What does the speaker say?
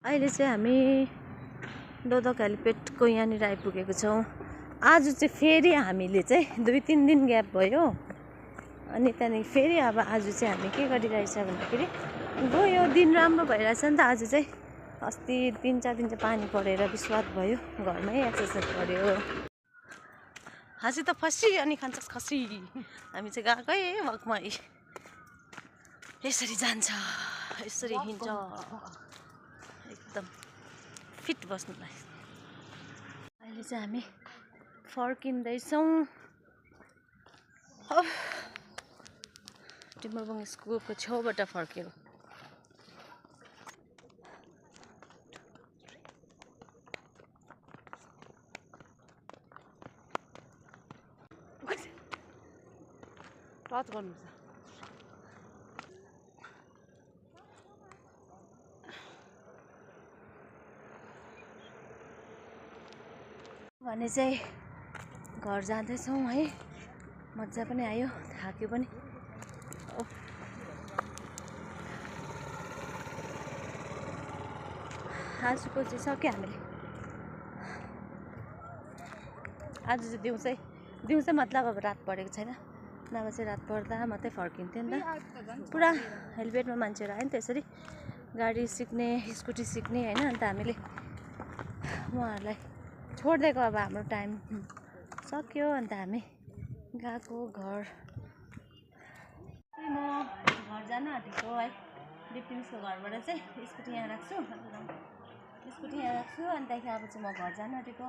अहिले चाहिँ हामी दोदक हेलिप्याडको यहाँनिर आइपुगेको छौँ। आज चाहिँ फेरि हामीले चाहिँ 2-3 दिन ग्याप भयो अनि त्यहाँदेखि फेरि अब आज चाहिँ हामी के गरिरहेछ भन्दाखेरि गयो दिन राम्रो भइरहेछ नि त। आज चाहिँ अस्ति 3-4 दिन चाहिँ पानी परेर बिस्वाद भयो, घरमै एक्सर्साइज गर्यो। हाँसी त फसी अनि खान्छस् खसी। हामी चाहिँ गएकै वकमा यसरी जान्छ, यसरी हिँड्छ एकदम फिट बस्नुलाई। अहिले चाहिँ हामी फर्किँदैछौँ। टिम्बरबुङ स्कुलको छेउबाट फर्क्यौँ। टच गर्नुपर्छ। भने चाहिँ घर जाँदैछौँ है। मजा पनि आयो, थाक्यो पनि। आजको चाहिँ सक्यो हामीले। आज चाहिँ दिउँसै मतलब अब रात परेको छैन, नभए चाहिँ रात पर्दा मात्रै फर्किन्थ्यो नि त। पुरा हेलिप्याडमा मान्छेहरू आयो नि त, यसरी गाडी सिक्ने, स्कुटी सिक्ने होइन। अन्त हामीले उहाँहरूलाई छोडिदिएको। अब हाम्रो टाइम सक्यो, अन्त हामी गएको घर। म घर जान आँटेको है। डिप्टिन्सको घरबाट चाहिँ स्कुटी यहाँ राख्छु, अनि त्यहाँदेखि अब चाहिँ म घर जान आँटेको।